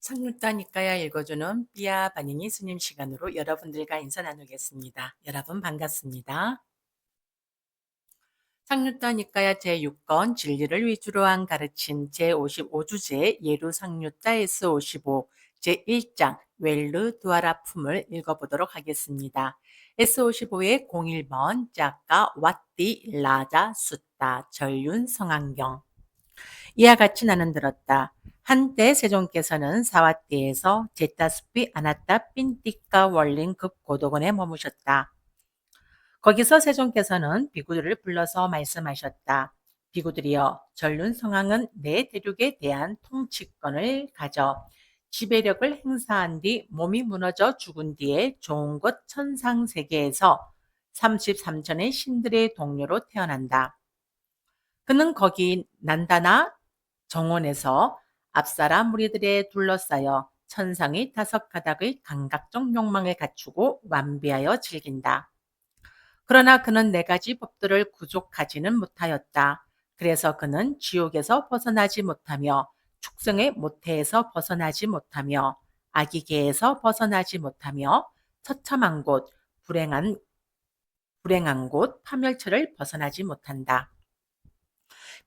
상륙다니까야 읽어주는 삐아 바니니 스님 시간으로 여러분들과 인사 나누겠습니다. 여러분 반갑습니다. 상륙다니까야 제6권 진리를 위주로 한 가르침 제55주제 예루 상륙다 S55 제1장 웰르 두아라 품을 읽어보도록 하겠습니다. S55의 01번 작가 왓디 라자 숫다 전륜 성안경 이와 같이 나는 들었다. 한때 세종께서는 사와띠에서 제타스피 아나따 핀띠까 월린 극고도곤에 머무셨다. 거기서 세종께서는 비구들을 불러서 말씀하셨다. 비구들이여, 전륜 성왕은 내 대륙에 대한 통치권을 가져 지배력을 행사한 뒤 몸이 무너져 죽은 뒤에 좋은 곳 천상세계에서 33천의 신들의 동료로 태어난다. 그는 거기 난다나 정원에서 앞사라 무리들에 둘러싸여 천상의 5가닥의 감각적 욕망을 갖추고 완비하여 즐긴다. 그러나 그는 4가지 법들을 구족하지는 못하였다. 그래서 그는 지옥에서 벗어나지 못하며 축생의 모태에서 벗어나지 못하며 아기개에서 벗어나지 못하며 처참한 곳, 불행한 곳, 파멸처를 벗어나지 못한다.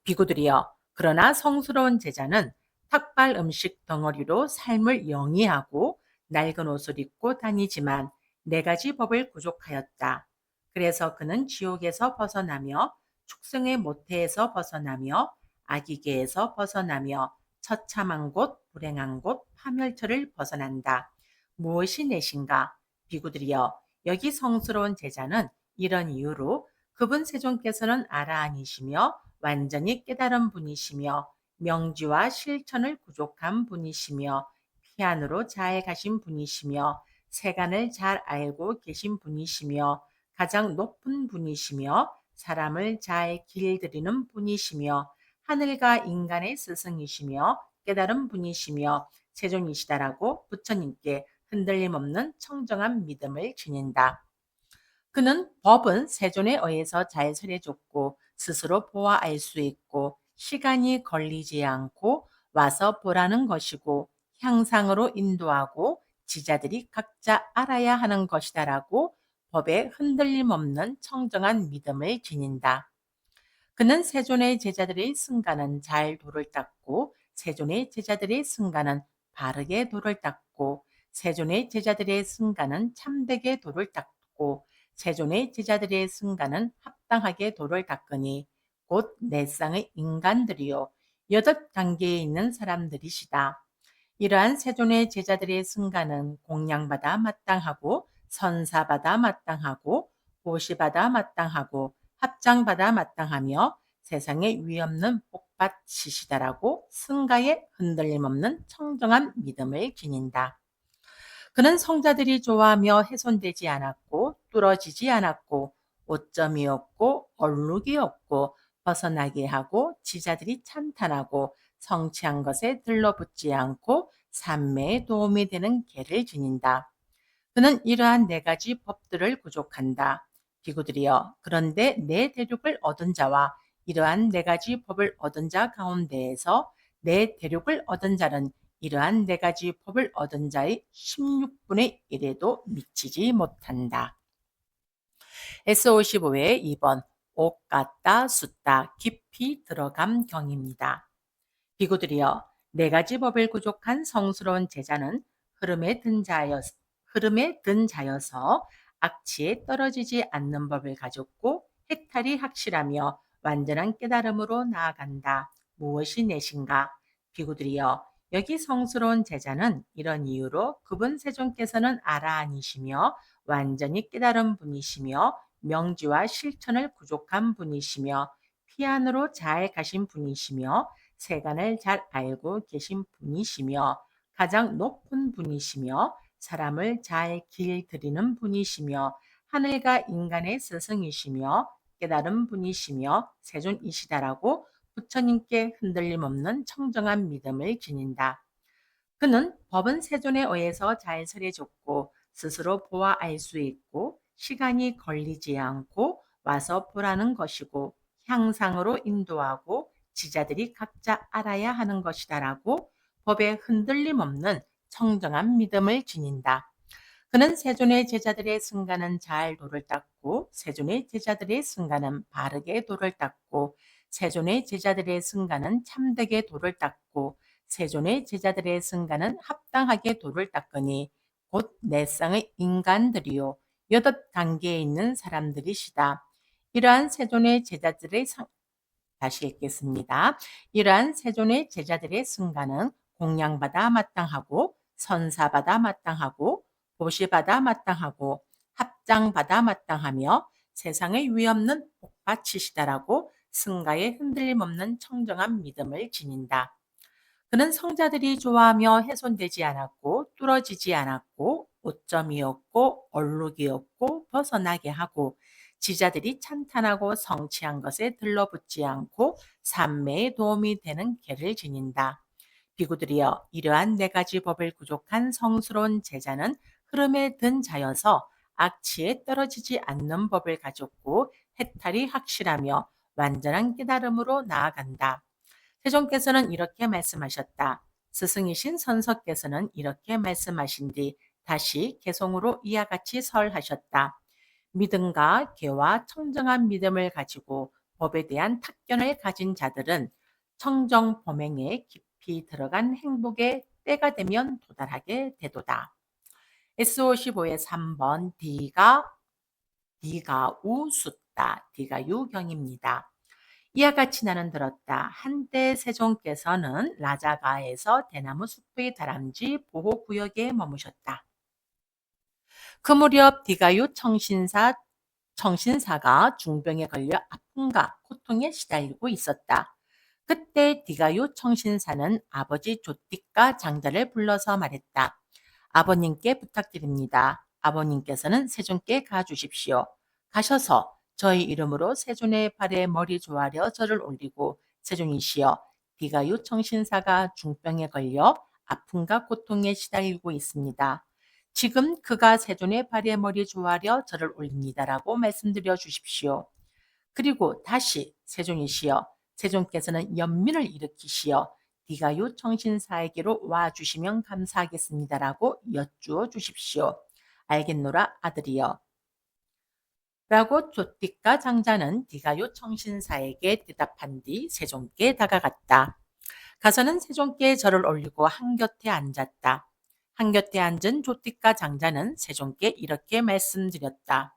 비구들이여, 그러나 성스러운 제자는 탁발 음식 덩어리로 삶을 영위하고 낡은 옷을 입고 다니지만 4가지 법을 구족하였다. 그래서 그는 지옥에서 벗어나며 축생의 모태에서 벗어나며 아기개에서 벗어나며 처참한 곳, 불행한 곳, 파멸처를 벗어난다. 무엇이 내신가? 비구들이여, 여기 성스러운 제자는 이런 이유로 그분 세종께서는 아라한이시며 완전히 깨달은 분이시며 명지와 실천을 구족한 분이시며 피안으로 잘 가신 분이시며 세간을 잘 알고 계신 분이시며 가장 높은 분이시며 사람을 잘 길들이는 분이시며 하늘과 인간의 스승이시며 깨달은 분이시며 세종이시다라고 부처님께 흔들림 없는 청정한 믿음을 지닌다. 그는 법은 세존에 의해서 잘 설해줬고 스스로 보아 알 수 있고 시간이 걸리지 않고 와서 보라는 것이고 향상으로 인도하고 지자들이 각자 알아야 하는 것이다라고 법에 흔들림 없는 청정한 믿음을 지닌다. 그는 세존의 제자들의 승가는 잘 도를 닦고 세존의 제자들의 승가는 바르게 도를 닦고 세존의 제자들의 승가는 참되게 도를 닦고 세존의 제자들의 승가는 합당하게 도를 닦으니 곧 내 쌍의 인간들이요 8단계에 있는 사람들이시다. 이러한 세존의 제자들의 승가는 공양받아 마땅하고 선사받아 마땅하고 보시받아 마땅하고 합장받아 마땅하며 세상에 위없는 복받치시다라고 승가에 흔들림 없는 청정한 믿음을 지닌다. 그는 성자들이 좋아하며 훼손되지 않았고 뚫어지지 않았고 오점이 없고 얼룩이 없고 벗어나게 하고 지자들이 찬탄하고 성취한 것에 들러붙지 않고 산매에 도움이 되는 계를 지닌다. 그는 이러한 4가지 법들을 구족한다. 비구들이여, 그런데 내 대륙을 얻은 자와 이러한 4가지 법을 얻은 자 가운데에서 내 대륙을 얻은 자는 이러한 4가지 법을 얻은 자의 16분의 1에도 미치지 못한다. S55의 2번 옷 같다 숫다 깊이 들어감 경입니다. 비구들이여, 4가지 법을 구족한 성스러운 제자는 흐름에 든 자여서 악취에 떨어지지 않는 법을 가졌고 해탈이 확실하며 완전한 깨달음으로 나아간다. 무엇이 내신가? 비구들이여, 여기 성스러운 제자는 이런 이유로 그분 세존께서는 아라한이시며 완전히 깨달은 분이시며 명지와 실천을 구족한 분이시며 피안으로 잘 가신 분이시며 세간을 잘 알고 계신 분이시며 가장 높은 분이시며 사람을 잘 길들이는 분이시며 하늘과 인간의 스승이시며 깨달은 분이시며 세존이시다라고 부처님께 흔들림 없는 청정한 믿음을 지닌다. 그는 법은 세존에 의해서 잘 설해줬고 스스로 보아 알 수 있고 시간이 걸리지 않고 와서 보라는 것이고 향상으로 인도하고 지자들이 각자 알아야 하는 것이다라고 법에 흔들림 없는 청정한 믿음을 지닌다. 그는 세존의 제자들의 승가는 잘 도를 닦고 세존의 제자들의 승가는 바르게 도를 닦고 세존의 제자들의 승가는 참되게 도를 닦고 세존의 제자들의 승가는 합당하게 도를 닦으니 곧 내 쌍의 인간들이요 여덟 단계에 있는 사람들이시다. 이러한 세존의 제자들의 다시 읽겠습니다. 이러한 세존의 제자들의 승가는 공양받아 마땅하고 선사받아 마땅하고 보시받아 마땅하고 합장받아 마땅하며 세상의 위없는 복받치시다라고 승가에 흔들림 없는 청정한 믿음을 지닌다. 그는 성자들이 좋아하며 훼손되지 않았고 뚫어지지 않았고 오점이 없고 얼룩이 없고 벗어나게 하고 지자들이 찬탄하고 성취한 것에 들러붙지 않고 삼매에 도움이 되는 계를 지닌다. 비구들이여 이러한 네 가지 법을 구족한 성스러운 제자는 흐름에 든 자여서 악취에 떨어지지 않는 법을 가졌고 해탈이 확실하며 완전한 깨달음으로 나아간다. 세종께서는 이렇게 말씀하셨다. 스승이신 선서께서는 이렇게 말씀하신 뒤 다시 개송으로 이와 같이 설하셨다. 믿음과 개와 청정한 믿음을 가지고 법에 대한 탁견을 가진 자들은 청정 범행에 깊이 들어간 행복의 때가 되면 도달하게 되도다. S55의 3번 D가 우숫다. D가 유경입니다. 이와 같이 나는 들었다. 한때 세종께서는 라자가에서 대나무 숲의 다람쥐 보호구역에 머무셨다. 그 무렵 디가요 청신사가 중병에 걸려 아픔과 고통에 시달리고 있었다. 그때 디가요 청신사는 아버지 조띠가 장자를 불러서 말했다. 아버님께 부탁드립니다. 아버님께서는 세존께 가주십시오. 가셔서 저희 이름으로 세존의 발에 머리 조아려 절을 올리고 세존이시여 디가요 청신사가 중병에 걸려 아픔과 고통에 시달리고 있습니다. 지금 그가 세존의 발에 머리 조아려 절을 올립니다라고 말씀드려 주십시오. 그리고 다시 세존이시여 세존께서는 연민을 일으키시어 디가요 청신사에게로 와주시면 감사하겠습니다라고 여쭈어 주십시오. 알겠노라 아들이여. 라고 조띠가 장자는 디가요 청신사에게 대답한 뒤 세종께 다가갔다. 가서는 세종께 절을 올리고 한곁에 앉았다. 한곁에 앉은 조띠가 장자는 세종께 이렇게 말씀드렸다.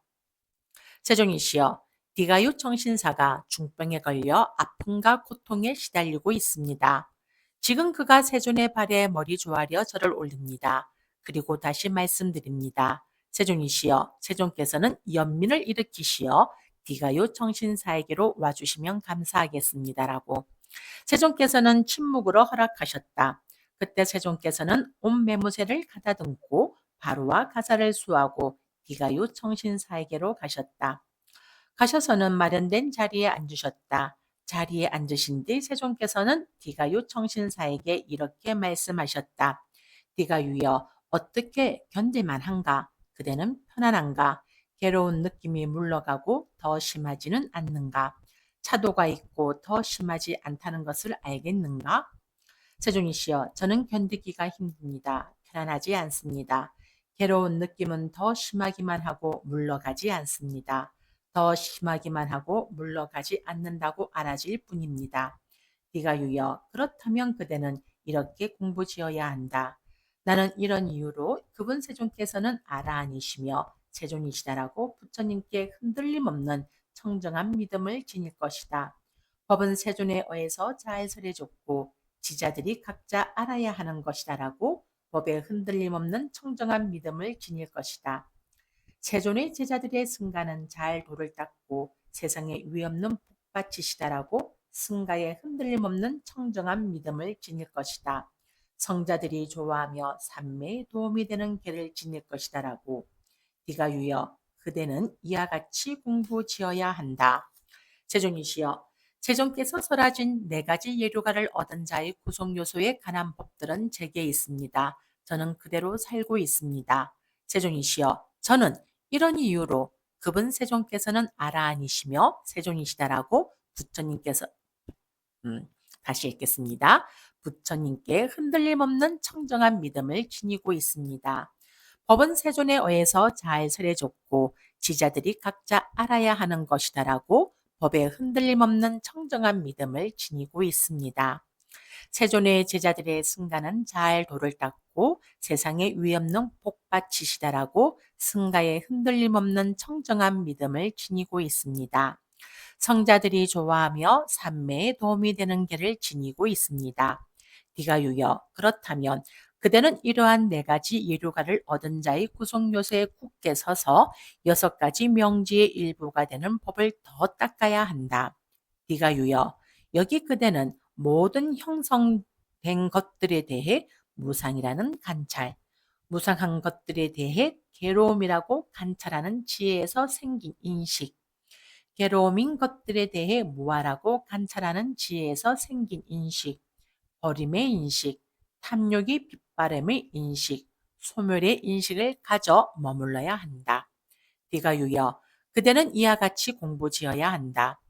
세종이시여, 디가요 청신사가 중병에 걸려 아픔과 고통에 시달리고 있습니다. 지금 그가 세존의 발에 머리 조아려 절을 올립니다. 그리고 다시 말씀드립니다. 세종이시여, 세종께서는 연민을 일으키시어 디가요 청신사에게로 와주시면 감사하겠습니다라고. 세종께서는 침묵으로 허락하셨다. 그때 세종께서는 온 매무새를 가다듬고 바로와 가사를 수하고 디가요 청신사에게로 가셨다. 가셔서는 마련된 자리에 앉으셨다. 자리에 앉으신 뒤 세종께서는 디가요 청신사에게 이렇게 말씀하셨다. 디가유여 어떻게 견딜만한가? 그대는 편안한가? 괴로운 느낌이 물러가고 더 심하지는 않는가? 차도가 있고 더 심하지 않다는 것을 알겠는가? 세종이시여, 저는 견디기가 힘듭니다. 편안하지 않습니다. 괴로운 느낌은 더 심하기만 하고 물러가지 않습니다. 더 심하기만 하고 물러가지 않는다고 알아질 뿐입니다. 디가유여, 그렇다면 그대는 이렇게 공부지어야 한다. 나는 이런 이유로 그분 세종께서는 아라한이시며 세존이시다라고 부처님께 흔들림 없는 청정한 믿음을 지닐 것이다. 법은 세존에 의해서 잘 설해줬고 지자들이 각자 알아야 하는 것이다라고 법에 흔들림 없는 청정한 믿음을 지닐 것이다. 세존의 제자들의 승가는 잘 도를 닦고 세상에 위없는 복받치시다라고 승가에 흔들림 없는 청정한 믿음을 지닐 것이다. 성자들이 좋아하며 삼매에 도움이 되는 계를 지닐 것이다라고. 네가 유여 그대는 이와 같이 공부지어야 한다. 세종이시여 세종께서 설하신 네 가지 예료가를 얻은 자의 구속 요소에 관한 법들은 제게 있습니다. 저는 그대로 살고 있습니다. 세종이시여 저는 이런 이유로 그분 세종께서는 아라한이시며 세종이시다라고 부처님께서 다시 읽겠습니다. 부처님께 흔들림 없는 청정한 믿음을 지니고 있습니다. 법은 세존에 의해서 잘 설해졌고 지자들이 각자 알아야 하는 것이다라고 법에 흔들림 없는 청정한 믿음을 지니고 있습니다. 세존의 제자들의 승가는 잘 도를 닦고 세상에 위없는 복받치시다라고 승가에 흔들림 없는 청정한 믿음을 지니고 있습니다. 성자들이 좋아하며 삼매에 도움이 되는 길을 지니고 있습니다. 네가 유여, 그렇다면 그대는 이러한 네 가지 예류가를 얻은 자의 구속 요새에 굳게 서서 여섯 가지 명지의 일부가 되는 법을 더 닦아야 한다. 네가 유여, 여기 그대는 모든 형성된 것들에 대해 무상이라는 관찰, 무상한 것들에 대해 괴로움이라고 관찰하는 지혜에서 생긴 인식, 괴로움인 것들에 대해 무아라고 관찰하는 지혜에서 생긴 인식, 버림의 인식, 탐욕이 빗바람의 인식, 소멸의 인식을 가져 머물러야 한다. 네가 유여, 그대는 이와 같이 공부지어야 한다.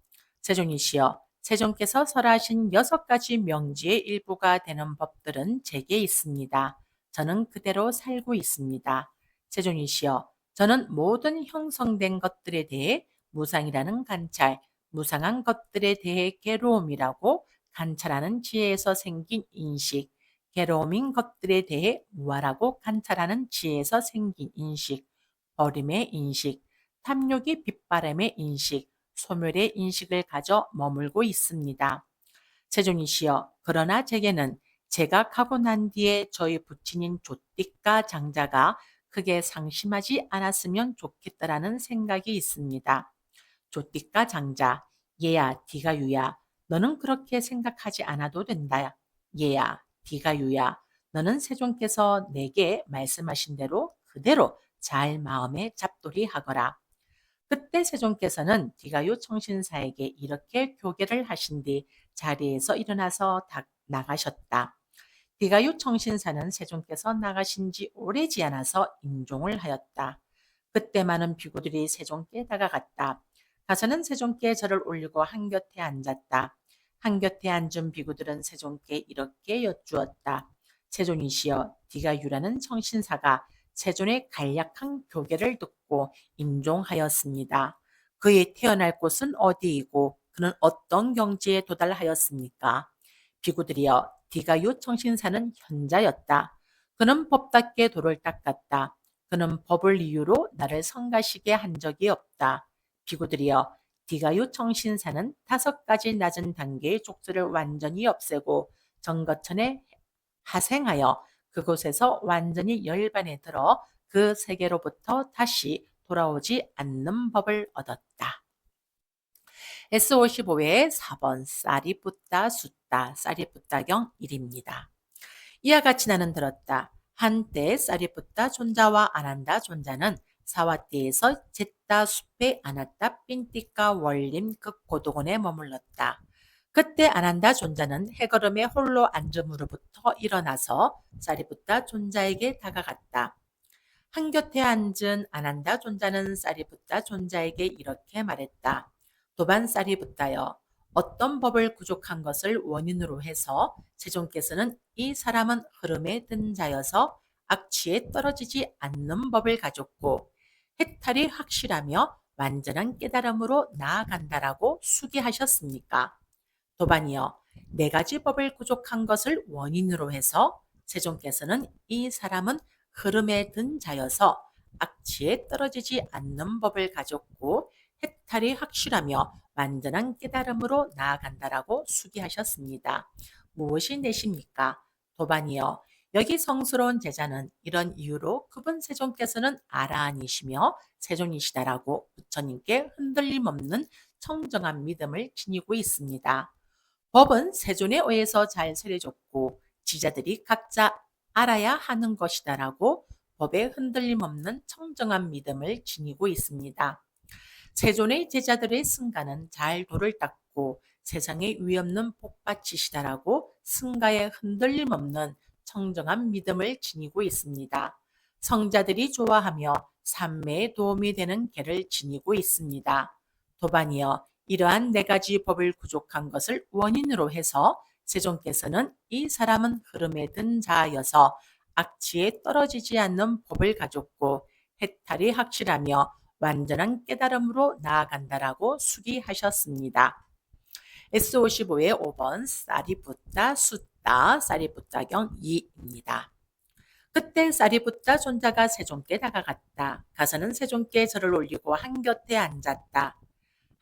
세존이시여, 세존께서 설하신 여섯 가지 명지의 일부가 되는 법들은 제게 있습니다. 저는 그대로 살고 있습니다. 세존이시여, 저는 모든 형성된 것들에 대해 무상이라는 관찰, 무상한 것들에 대해 괴로움이라고 관찰하는 지혜에서 생긴 인식, 괴로움인 것들에 대해 무아라고 관찰하는 지혜에서 생긴 인식, 버림의 인식, 탐욕이 빗바람의 인식, 소멸의 인식을 가져 머물고 있습니다. 세존이시여, 그러나 제게는 제가 가고 난 뒤에 저희 부친인 조띠가 장자가 크게 상심하지 않았으면 좋겠다라는 생각이 있습니다. 조띠가 장자, 얘야, 디가 유야, 너는 그렇게 생각하지 않아도 된다. 얘야, 디가 유야, 너는 세존께서 내게 말씀하신 대로 그대로 잘 마음에 잡돌이 하거라. 그때 세존께서는 디가요 청신사에게 이렇게 교계를 하신 뒤 자리에서 일어나서 나가셨다. 디가요 청신사는 세존께서 나가신 지 오래지 않아서 임종을 하였다. 그때 많은 비구들이 세존께 다가갔다. 가서는 세존께 절을 올리고 한곁에 앉았다. 한곁에 앉은 비구들은 세존께 이렇게 여쭈었다. 세존이시여, 디가유라는 청신사가 세존의 간략한 교계를 듣고 임종하였습니다. 그의 태어날 곳은 어디이고 그는 어떤 경지에 도달하였습니까? 비구들이여, 디가유 청신사는 현자였다. 그는 법답게 도를 닦았다. 그는 법을 이유로 나를 성가시게 한 적이 없다. 비구들이여, 디가유 청신사는 다섯 가지 낮은 단계의 족쇄를 완전히 없애고 정거천에 하생하여 그곳에서 완전히 열반에 들어 그 세계로부터 다시 돌아오지 않는 법을 얻었다. S55회 4번 사리붓다 숫다 사리붓다경 1입니다. 이와 같이 나는 들었다. 한때 사리붓다 존자와 아난다 존자는 사와띠에서 잿다 숲에 아났다 핀띠까 월림 극고도곤에 머물렀다. 그때 아난다 존자는 해걸음에 홀로 앉음으로부터 일어나서 사리붓다 존자에게 다가갔다. 한곁에 앉은 아난다 존자는 사리붓다 존자에게 이렇게 말했다. 도반 사리붓다여, 어떤 법을 구족한 것을 원인으로 해서 세존께서는 이 사람은 흐름에 든 자여서 악취에 떨어지지 않는 법을 가졌고 해탈이 확실하며 완전한 깨달음으로 나아간다라고 수기하셨습니까? 도반이여, 네 가지 법을 구족한 것을 원인으로 해서 세존께서는 이 사람은 흐름에 든 자여서 악취에 떨어지지 않는 법을 가졌고 해탈이 확실하며 완전한 깨달음으로 나아간다라고 수기하셨습니다. 무엇이 내십니까? 도반이여, 여기 성스러운 제자는 이런 이유로 그분 세존께서는 아라한이시며 세존이시다라고 부처님께 흔들림 없는 청정한 믿음을 지니고 있습니다. 법은 세존에 의해서 잘 설해졌고 지자들이 각자 알아야 하는 것이다라고 법에 흔들림 없는 청정한 믿음을 지니고 있습니다. 세존의 제자들의 승가는 잘 도를 닦고 세상에 위없는 복받치시다라고 승가에 흔들림 없는 청정한 믿음을 지니고 있습니다. 성자들이 좋아하며 삼매에 도움이 되는 계를 지니고 있습니다. 도반이여, 이러한 네 가지 법을 구족한 것을 원인으로 해서 세종께서는 이 사람은 흐름에 든 자여서 악취에 떨어지지 않는 법을 가졌고 해탈이 확실하며 완전한 깨달음으로 나아간다라고 수기하셨습니다. S55의 5번 사리붓다 숫다 사리붓다경 2입니다. 그때 사리붓다 존자가 세종께 다가갔다. 가서는 세종께 절을 올리고 한곁에 앉았다.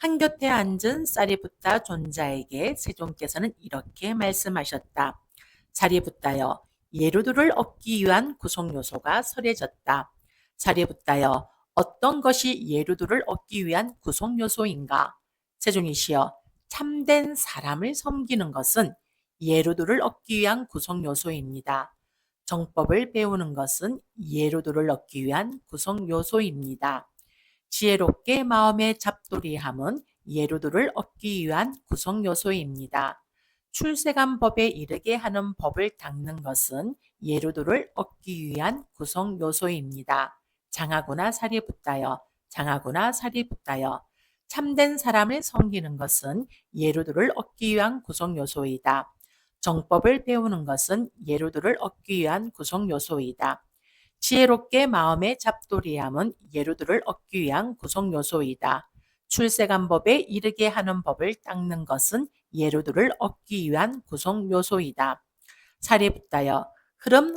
한곁에 앉은 사리붓다 존자에게 세종께서는 이렇게 말씀하셨다. 사리붓다여, 예루도를 얻기 위한 구속 요소가 설해졌다. 사리붓다여, 어떤 것이 예루도를 얻기 위한 구속 요소인가? 세종이시여, 참된 사람을 섬기는 것은 예루도를 얻기 위한 구속 요소입니다. 정법을 배우는 것은 예루도를 얻기 위한 구속 요소입니다. 지혜롭게 마음의 잡돌이함은 예루도를 얻기 위한 구성 요소입니다. 출세간 법에 이르게 하는 법을 닦는 것은 예루도를 얻기 위한 구성 요소입니다. 장하구나 사리붓다여, 장하구나 사리붓다여. 참된 사람을 섬기는 것은 예루도를 얻기 위한 구성 요소이다. 정법을 배우는 것은 예루도를 얻기 위한 구성 요소이다. 지혜롭게 마음의 잡돌이함은 예루도를 얻기 위한 구성 요소이다. 출세간 법에 이르게 하는 법을 닦는 것은 예루도를 얻기 위한 구성 요소이다. 사리붓다여,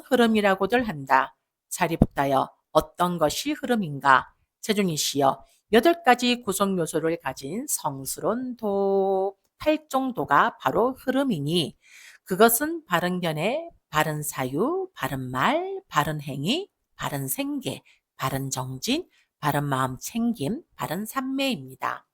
흐름이라고들 한다. 사리붓다여, 어떤 것이 흐름인가? 세종이시여, 8가지 구성 요소를 가진 성스러운 도, 8종도가 바로 흐름이니 그것은 바른 견해, 바른 사유, 바른 말, 바른 행위, 바른 생계, 바른 정진, 바른 마음 챙김, 바른 삼매입니다.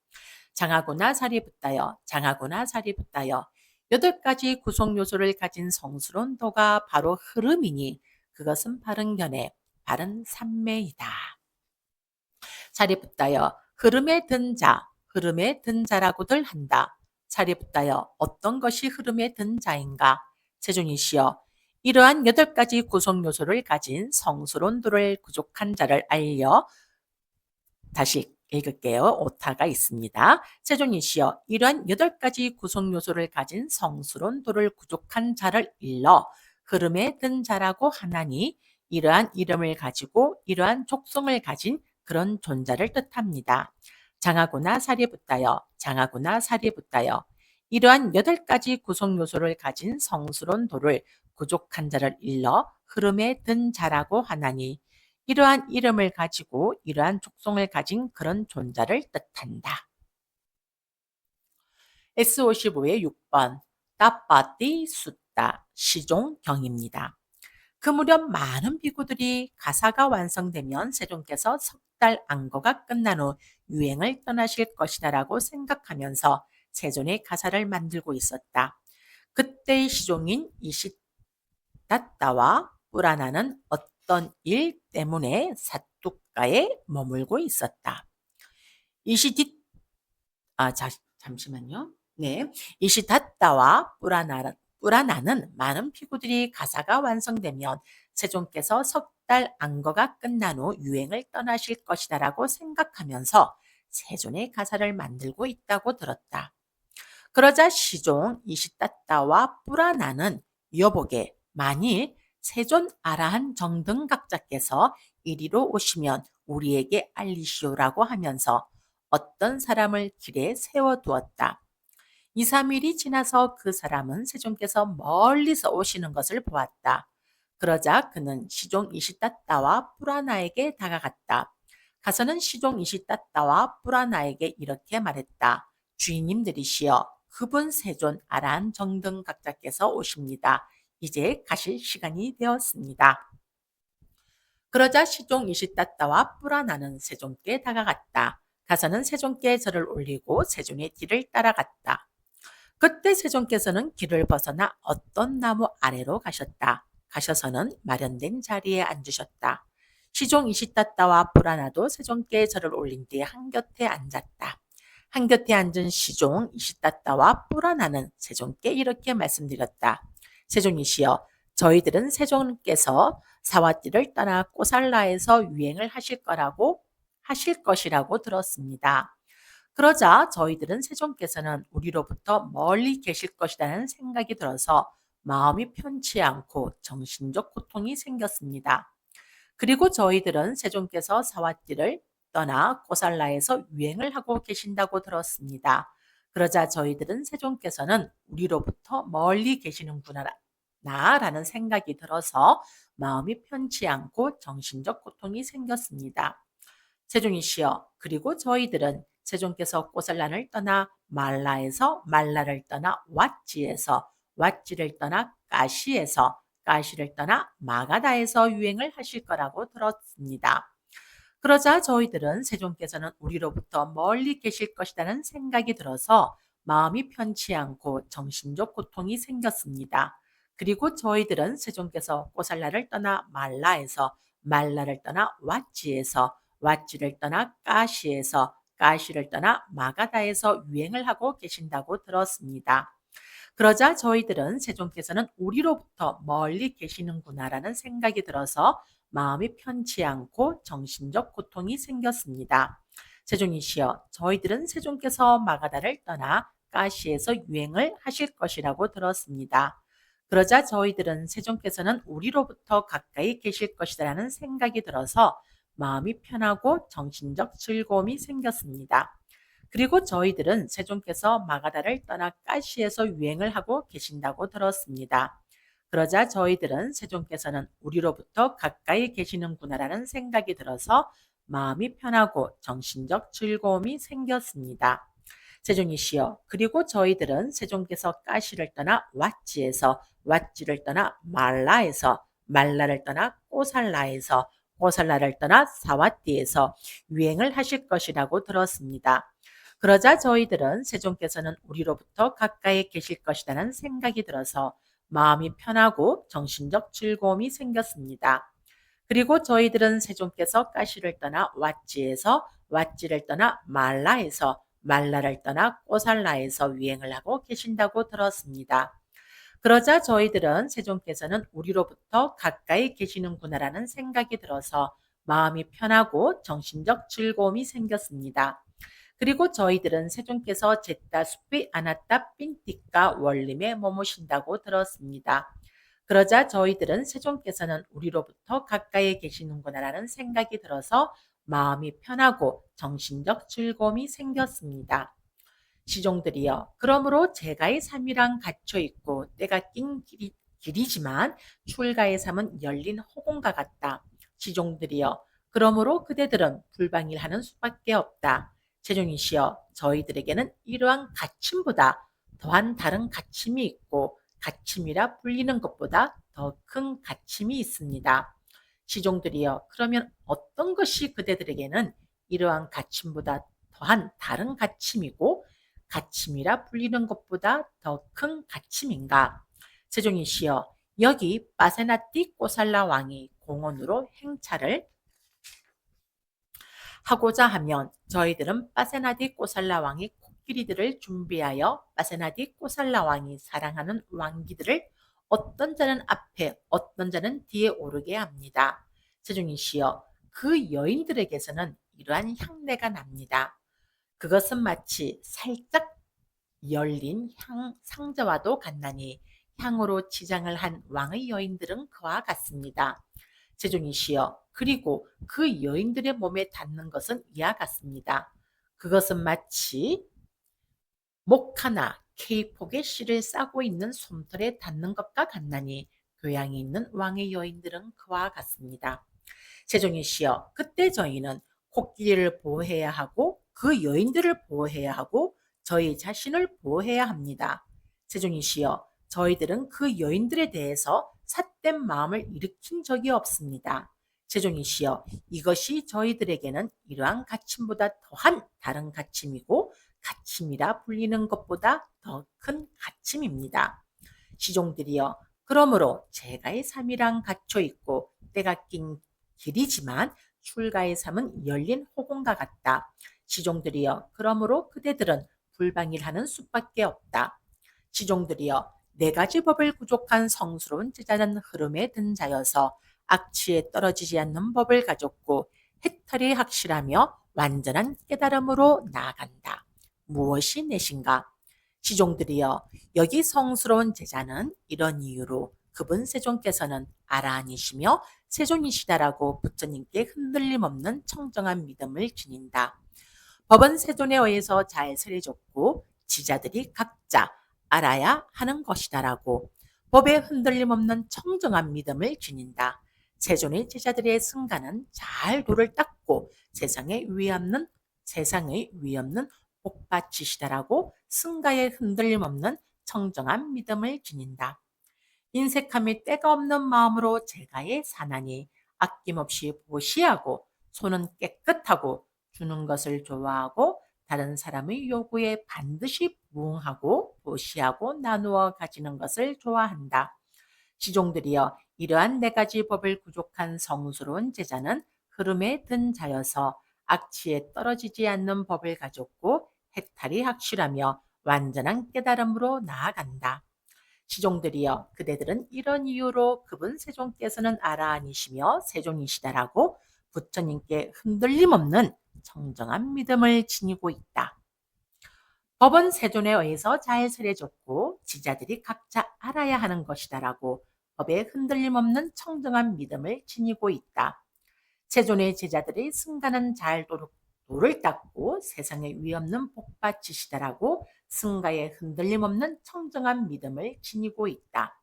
장하구나 사리붓다여, 장하구나 사리붓다여. 8가지 구성 요소를 가진 성스러운 도가 바로 흐름이니 그것은 바른 견해, 바른 삼매이다. 사리붓다여, 흐름에 든 자, 흐름에 든 자라고들 한다. 사리붓다여, 어떤 것이 흐름에 든 자인가? 세종이시여, 이러한 8가지 구성 요소를 가진 성스러운 도를 구족한 자를 알려 다시 읽을게요. 오타가 있습니다. 세종이시여, 이러한 8가지 구성 요소를 가진 성스러운 도를 구족한 자를 일러 흐름에 든 자라고 하나니 이러한 이름을 가지고 이러한 족성을 가진 그런 존재를 뜻합니다. 장하구나 사리붓다여, 장하구나 사리붓다여. 이러한 8가지 구성 요소를 가진 성스러운 도를 구족한 자를 일러 흐름에 든 자라고 하나니 이러한 이름을 가지고 이러한 족성을 가진 그런 존재를 뜻한다. S55의 6번 따빠띠 숫다 시종경입니다. 그 무렵 많은 비구들이 가사가 완성되면 세종께서 석 달 안거가 끝난 후 유행을 떠나실 것이다라고 생각하면서 세존의 가사를 만들고 있었다. 그때의 시종인 이시따따와 뿌라나는 어떤 일 때문에 사뚝가에 머물고 있었다. 잠시만요. 네. 이시다따와 뿌라나는 많은 피구들이 가사가 완성되면 세종께서 석 달 안거가 끝난 후 유행을 떠나실 것이다라고 생각하면서 세존의 가사를 만들고 있다고 들었다. 그러자 시종 이시따따와 뿌라나는 여보게 만일 세존 아라한 정등각자께서 이리로 오시면 우리에게 알리시오라고 하면서 어떤 사람을 길에 세워두었다. 2, 3일이 지나서 그 사람은 세종께서 멀리서 오시는 것을 보았다. 그러자 그는 시종 이시따따와 뿌라나에게 다가갔다. 가서는 시종 이시따따와 뿌라나에게 이렇게 말했다. 주인님들이시여, 그분 세존 아란 정등각자께서 오십니다. 이제 가실 시간이 되었습니다. 그러자 시종 이시따따와 뿌라나는 세종께 다가갔다. 가서는 세종께 절을 올리고 세종의 뒤를 따라갔다. 그때 세종께서는 길을 벗어나 어떤 나무 아래로 가셨다. 가셔서는 마련된 자리에 앉으셨다. 시종 이시따따와 뿌라나도 세종께 절을 올린 뒤에 한곁에 앉았다. 한곁에 앉은 시종 이시따따와 뿌라나는 세종께 이렇게 말씀드렸다. 세종이시여, 저희들은 세종께서 사와띠를 떠나 꼬살라에서 유행을 하실 것이라고 들었습니다. 그러자 저희들은 세존께서는 우리로부터 멀리 계실 것이라는 생각이 들어서 마음이 편치 않고 정신적 고통이 생겼습니다. 그리고 저희들은 세존께서 사와띠를 떠나 고살라에서 유행을 하고 계신다고 들었습니다. 그러자 저희들은 세존께서는 우리로부터 멀리 계시는구나 라는 생각이 들어서 마음이 편치 않고 정신적 고통이 생겼습니다. 세종이시여, 그리고 저희들은 세종께서 꼬살란을 떠나 말라에서 말라를 떠나 왓지에서 왓지를 떠나 가시에서 가시를 떠나 마가다에서 유행을 하실 거라고 들었습니다. 그러자 저희들은 세종께서는 우리로부터 멀리 계실 것이라는 생각이 들어서 마음이 편치 않고 정신적 고통이 생겼습니다. 그리고 저희들은 세종께서 꼬살라를 떠나 말라에서 말라를 떠나 왓지에서 왓지를 떠나 가시에서 가시를 떠나 마가다에서 유행을 하고 계신다고 들었습니다. 그러자 저희들은 세종께서는 우리로부터 멀리 계시는구나라는 생각이 들어서 마음이 편치 않고 정신적 고통이 생겼습니다. 세종이시여, 저희들은 세종께서 마가다를 떠나 가시에서 유행을 하실 것이라고 들었습니다. 그러자 저희들은 세종께서는 우리로부터 가까이 계실 것이라는 생각이 들어서 마음이 편하고 정신적 즐거움이 생겼습니다. 그리고 저희들은 세종께서 마가다를 떠나 가시에서 유행을 하고 계신다고 들었습니다. 그러자 저희들은 세종께서는 우리로부터 가까이 계시는구나라는 생각이 들어서 마음이 편하고 정신적 즐거움이 생겼습니다. 세종이시여, 그리고 저희들은 세종께서 가시를 떠나 왓지에서 왓지를 떠나 말라에서 말라를 떠나 꼬살라에서 꼬살라를 떠나 사와띠에서 유행을 하실 것이라고 들었습니다. 그러자 저희들은 세종께서는 우리로부터 가까이 계실 것이라는 생각이 들어서 마음이 편하고 정신적 즐거움이 생겼습니다. 그리고 저희들은 세종께서 가시를 떠나 왓지에서 왓지를 떠나 말라에서 말라를 떠나 꼬살라에서 유행을 하고 계신다고 들었습니다. 그러자 저희들은 세종께서는 우리로부터 가까이 계시는구나라는 생각이 들어서 마음이 편하고 정신적 즐거움이 생겼습니다. 그리고 저희들은 세종께서 제따 숲이 아나따 핀띠까 원림에 머무신다고 들었습니다. 그러자 저희들은 세종께서는 우리로부터 가까이 계시는구나라는 생각이 들어서 마음이 편하고 정신적 즐거움이 생겼습니다. 시종들이여, 그러므로 제가의 삶이란 갇혀 있고 때가 낀 길이지만 출가의 삶은 열린 허공과 같다. 시종들이여, 그러므로 그대들은 불방일하는 수밖에 없다. 세종이시여, 저희들에게는 이러한 갇힘보다 더한 다른 갇힘이 있고 갇힘이라 불리는 것보다 더 큰 갇힘이 있습니다. 시종들이여, 그러면 어떤 것이 그대들에게는 이러한 갇힘보다 더한 다른 갇힘이고 갇힘이라 불리는 것보다 더 큰 갇힘인가? 세종이시여, 여기 빠세나띠 꼬살라 왕이 공원으로 행차를 하고자 하면 저희들은 빠세나디 꼬살라 왕이 코끼리들을 준비하여 빠세나디 꼬살라 왕이 사랑하는 왕기들을 어떤 자는 앞에 어떤 자는 뒤에 오르게 합니다. 세종이시여, 그 여인들에게서는 이러한 향내가 납니다. 그것은 마치 살짝 열린 상자와도 같나니 향으로 치장을 한 왕의 여인들은 그와 같습니다. 세종이시여, 그리고 그 여인들의 몸에 닿는 것은 이와 같습니다. 그것은 마치 목하나 케이폭의 씨를 싸고 있는 솜털에 닿는 것과 같나니 교양이 있는 왕의 여인들은 그와 같습니다. 세종이시여, 그때 저희는 코끼리를 보호해야 하고 그 여인들을 보호해야 하고 저희 자신을 보호해야 합니다. 세종이시여, 저희들은 그 여인들에 대해서 삿된 마음을 일으킨 적이 없습니다. 세종이시여, 이것이 저희들에게는 이러한 갇힘보다 더한 다른 갇힘이고 갇힘이라 불리는 것보다 더 큰 갇힘입니다. 시종들이여, 그러므로 제가의 삶이란 갇혀 있고 때가 낀 길이지만 출가의 삶은 열린 호공과 같다. 시종들이여, 그러므로 그대들은 불방일하는 수밖에 없다. 시종들이여, 네 가지 법을 구족한 성스러운 제자는 흐름에 든 자여서 악취에 떨어지지 않는 법을 가졌고 해탈이 확실하며 완전한 깨달음으로 나아간다. 무엇이 내신가? 시종들이여, 여기 성스러운 제자는 이런 이유로 그분 세존께서는 아라니시며 세존이시다라고 부처님께 흔들림 없는 청정한 믿음을 지닌다. 법은 세존에 의해서 잘 설해졌고 지자들이 각자 알아야 하는 것이다라고 법에 흔들림 없는 청정한 믿음을 지닌다. 세존의 제자들의 승가는 잘 도를 닦고 세상의 위없는 복받치시다라고 승가에 흔들림 없는 청정한 믿음을 지닌다. 인색함이 때가 없는 마음으로 제가에 사나니 아낌없이 보시하고 손은 깨끗하고 주는 것을 좋아하고 다른 사람의 요구에 반드시 부응하고 보시하고 나누어 가지는 것을 좋아한다. 시종들이여, 이러한 네 가지 법을 구족한 성스러운 제자는 흐름에 든 자여서 악취에 떨어지지 않는 법을 가졌고 해탈이 확실하며 완전한 깨달음으로 나아간다. 시종들이여, 그대들은 이런 이유로 그분 세종께서는 아라아니시며 세종이시다라고 부처님께 흔들림 없는 청정한 믿음을 지니고 있다. 법은 세존에 의해서 잘 설해졌고 지자들이 각자 알아야 하는 것이다라고 법에 흔들림 없는 청정한 믿음을 지니고 있다. 세존의 제자들의 승가는 잘 도를 닦고 세상에 위없는 복받치시다라고 승가에 흔들림 없는 청정한 믿음을 지니고 있다.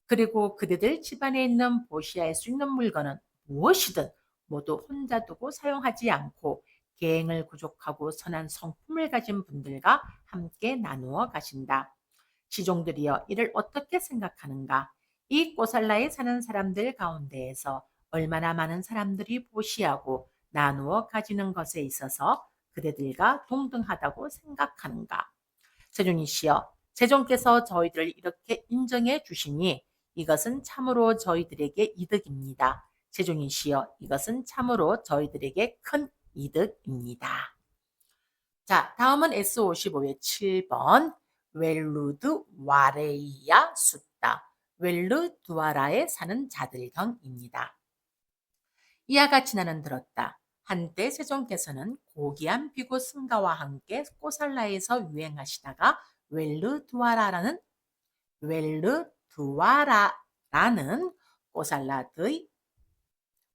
그리고 그대들 집안에 있는 보시할 수 있는 물건은 무엇이든 모두 혼자 두고 사용하지 않고 계행을 구족하고 선한 성품을 가진 분들과 함께 나누어 가신다. 시종들이여, 이를 어떻게 생각하는가? 이 꼬살라에 사는 사람들 가운데에서 얼마나 많은 사람들이 보시하고 나누어 가지는 것에 있어서 그대들과 동등하다고 생각하는가? 세존이시여, 세존께서 저희들을 이렇게 인정해 주시니 이것은 참으로 저희들에게 이득입니다. 세존이시여, 이것은 참으로 저희들에게 큰 이득입니다. 자, 다음은 S55의 7번 웰루드 와레이야 숫다. 웰루드와라에 사는 자들경입니다. 이와 같이 나는 들었다. 한때 세종께서는 고귀한 비구 승가와 함께 꼬살라에서 유행하시다가 웰르두아라라는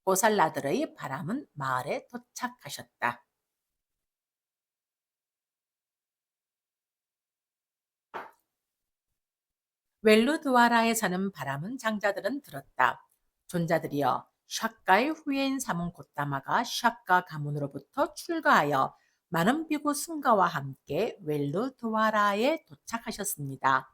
꼬살라들의 바람은 마을에 도착하셨다. 웰루드와라에 사는 바람은 장자들은 들었다. 존자들이여, 샤카의 후예인 사문 곧다마가 샤카 가문으로부터 출가하여 많은 비구 승가와 함께 웰루드와라에 도착하셨습니다.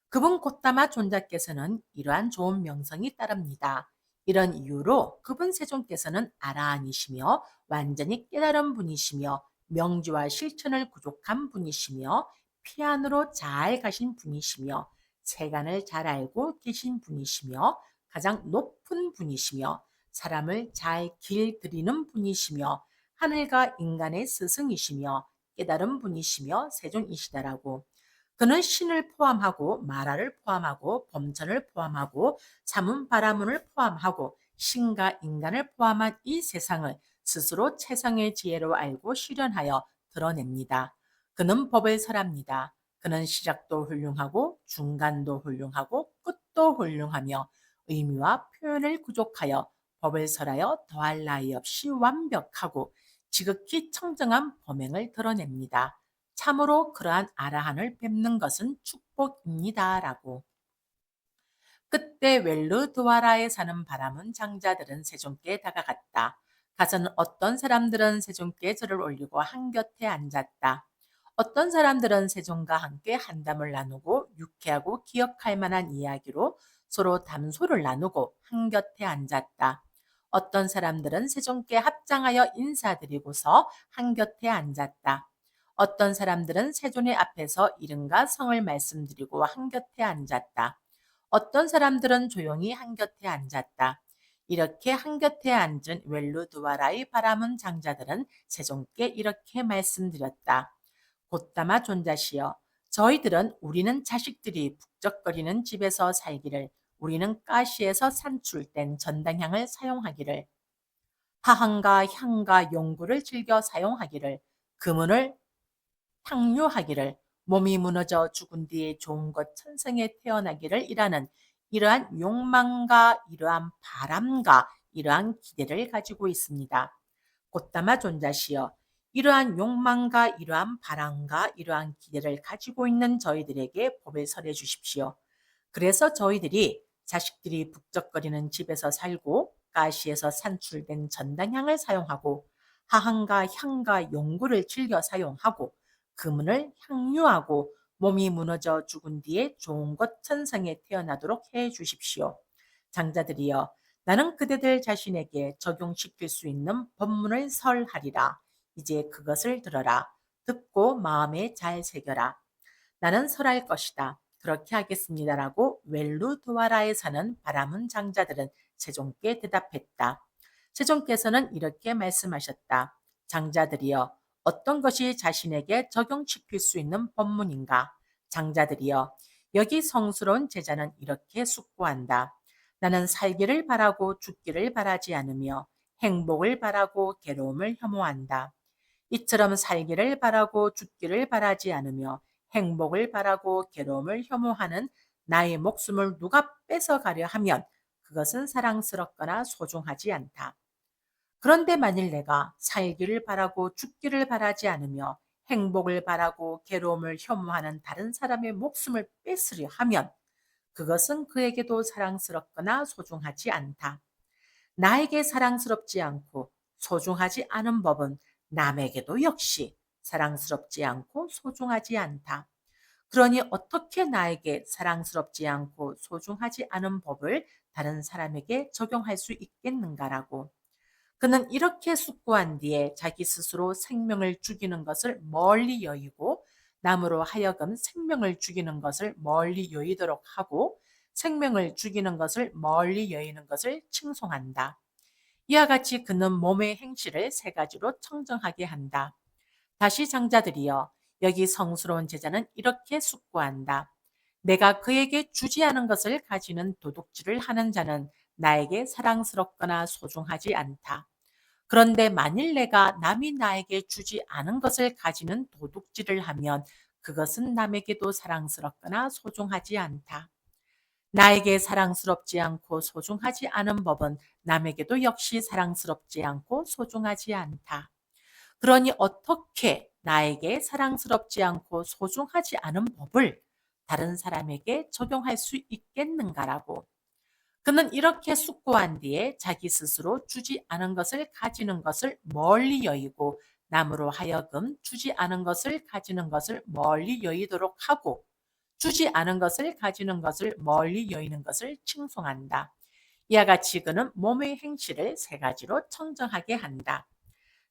그분 곧다마 존자께서는 이러한 좋은 명성이 따릅니다. 이런 이유로 그분 세존께서는 아라한이시며 완전히 깨달은 분이시며 명주와 실천을 구족한 분이시며 피안으로 잘 가신 분이시며 세간을 잘 알고 계신 분이시며 가장 높은 분이시며 사람을 잘 길들이는 분이시며 하늘과 인간의 스승이시며 깨달은 분이시며 세존이시다라고. 그는 신을 포함하고 마라를 포함하고 범천을 포함하고 사문 바라문을 포함하고 신과 인간을 포함한 이 세상을 스스로 최상의 지혜로 알고 실현하여 드러냅니다. 그는 법을 설합니다. 그는 시작도 훌륭하고 중간도 훌륭하고 끝도 훌륭하며 의미와 표현을 구족하여 법을 설하여 더할 나위 없이 완벽하고 지극히 청정한 범행을 드러냅니다. 참으로 그러한 아라한을 뵙는 것은 축복입니다라고. 그때 웰르드와라에 사는 바람은 장자들은 세존께 다가갔다. 가서는 어떤 사람들은 세존께 절을 올리고 한곁에 앉았다. 어떤 사람들은 세존과 함께 한담을 나누고 유쾌하고 기억할 만한 이야기로 서로 담소를 나누고 한곁에 앉았다. 어떤 사람들은 세존께 합장하여 인사드리고서 한곁에 앉았다. 어떤 사람들은 세존의 앞에서 이름과 성을 말씀드리고 한곁에 앉았다. 어떤 사람들은 조용히 한곁에 앉았다. 이렇게 한곁에 앉은 웰루드와라의 바람은 장자들은 세존께 이렇게 말씀드렸다. 곧다마 존자시여, 저희들은 우리는 자식들이 북적거리는 집에서 살기를, 우리는 가시에서 산출된 전당향을 사용하기를, 화향과 향과 용구를 즐겨 사용하기를, 금은을 향유하기를, 몸이 무너져 죽은 뒤에 좋은 것 천성에 태어나기를 이라는 이러한 욕망과 이러한 바람과 이러한 기대를 가지고 있습니다. 꽃다마 존자시여, 이러한 욕망과 이러한 바람과 이러한 기대를 가지고 있는 저희들에게 법을 설해 주십시오. 그래서 저희들이 자식들이 북적거리는 집에서 살고 가시에서 산출된 전당향을 사용하고 하한과 향과 용구를 즐겨 사용하고 금은을 향유하고 몸이 무너져 죽은 뒤에 좋은 것 천성에 태어나도록 해 주십시오. 장자들이여, 나는 그대들 자신에게 적용시킬 수 있는 법문을 설하리라. 이제 그것을 들어라. 듣고 마음에 잘 새겨라. 나는 설할 것이다. 그렇게 하겠습니다라고 웰루도와라에 사는 바라문 장자들은 세종께 대답했다. 세종께서는 이렇게 말씀하셨다. 장자들이여, 어떤 것이 자신에게 적용시킬 수 있는 법문인가? 장자들이여, 여기 성스러운 제자는 이렇게 숙고한다. 나는 살기를 바라고 죽기를 바라지 않으며 행복을 바라고 괴로움을 혐오한다. 이처럼 살기를 바라고 죽기를 바라지 않으며 행복을 바라고 괴로움을 혐오하는 나의 목숨을 누가 뺏어가려 하면 그것은 사랑스럽거나 소중하지 않다. 그런데 만일 내가 살기를 바라고 죽기를 바라지 않으며 행복을 바라고 괴로움을 혐오하는 다른 사람의 목숨을 뺏으려 하면 그것은 그에게도 사랑스럽거나 소중하지 않다. 나에게 사랑스럽지 않고 소중하지 않은 법은 남에게도 역시 사랑스럽지 않고 소중하지 않다. 그러니 어떻게 나에게 사랑스럽지 않고 소중하지 않은 법을 다른 사람에게 적용할 수 있겠는가라고. 그는 이렇게 숙고한 뒤에 자기 스스로 생명을 죽이는 것을 멀리 여의고 남으로 하여금 생명을 죽이는 것을 멀리 여의도록 하고 생명을 죽이는 것을 멀리 여의는 것을 칭송한다. 이와 같이 그는 몸의 행실을 세 가지로 청정하게 한다. 다시 장자들이여, 여기 성스러운 제자는 이렇게 숙고한다. 내가 그에게 주지 않은 것을 가지는 도둑질을 하는 자는 나에게 사랑스럽거나 소중하지 않다. 그런데 만일 내가 남이 나에게 주지 않은 것을 가지는 도둑질을 하면 그것은 남에게도 사랑스럽거나 소중하지 않다. 나에게 사랑스럽지 않고 소중하지 않은 법은 남에게도 역시 사랑스럽지 않고 소중하지 않다. 그러니 어떻게 나에게 사랑스럽지 않고 소중하지 않은 법을 다른 사람에게 적용할 수 있겠는가라고. 그는 이렇게 숙고한 뒤에 자기 스스로 주지 않은 것을 가지는 것을 멀리 여의고 남으로 하여금 주지 않은 것을 가지는 것을 멀리 여의도록 하고 주지 않은 것을 가지는 것을 멀리 여의는 것을 칭송한다. 이와 같이 그는 몸의 행실을 세 가지로 청정하게 한다.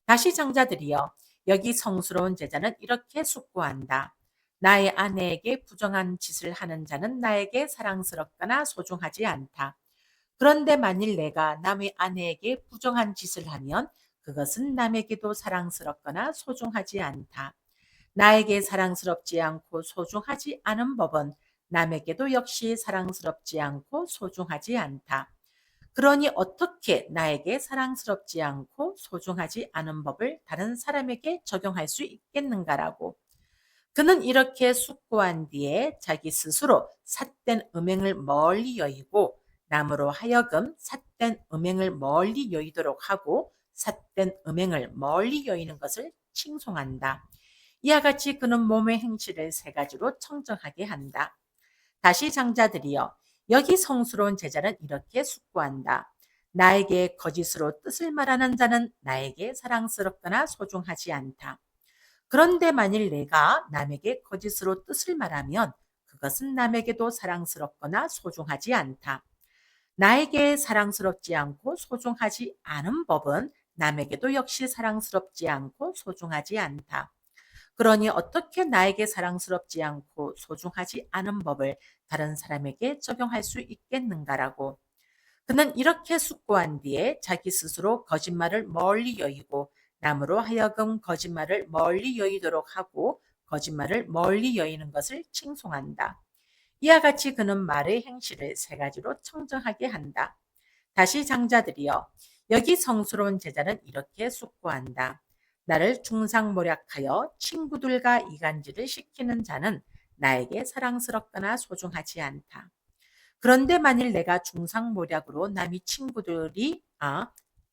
다시 장자들이여, 여기 성스러운 제자는 이렇게 숙고한다. 나의 아내에게 부정한 짓을 하는 자는 나에게 사랑스럽거나 소중하지 않다. 그런데 만일 내가 남의 아내에게 부정한 짓을 하면 그것은 남에게도 사랑스럽거나 소중하지 않다. 나에게 사랑스럽지 않고 소중하지 않은 법은 남에게도 역시 사랑스럽지 않고 소중하지 않다. 그러니 어떻게 나에게 사랑스럽지 않고 소중하지 않은 법을 다른 사람에게 적용할 수 있겠는가라고. 그는 이렇게 숙고한 뒤에 자기 스스로 삿된 음행을 멀리 여의고 남으로 하여금 삿된 음행을 멀리 여의도록 하고 삿된 음행을 멀리 여의는 것을 칭송한다. 이와 같이 그는 몸의 행실을 세 가지로 청정하게 한다. 다시 장자들이여, 여기 성스러운 제자는 이렇게 숙고한다. 나에게 거짓으로 뜻을 말하는 자는 나에게 사랑스럽거나 소중하지 않다. 그런데 만일 내가 남에게 거짓으로 뜻을 말하면 그것은 남에게도 사랑스럽거나 소중하지 않다. 나에게 사랑스럽지 않고 소중하지 않은 법은 남에게도 역시 사랑스럽지 않고 소중하지 않다. 그러니 어떻게 나에게 사랑스럽지 않고 소중하지 않은 법을 다른 사람에게 적용할 수 있겠는가라고. 그는 이렇게 숙고한 뒤에 자기 스스로 거짓말을 멀리 여의고 남으로 하여금 거짓말을 멀리 여의도록 하고 거짓말을 멀리 여의는 것을 칭송한다. 이와 같이 그는 말의 행실을 세 가지로 청정하게 한다. 다시 장자들이여, 여기 성스러운 제자는 이렇게 숙고한다. 나를 중상모략하여 친구들과 이간질을 시키는 자는 나에게 사랑스럽거나 소중하지 않다. 그런데 만일 내가 중상모략으로 남이 친구들이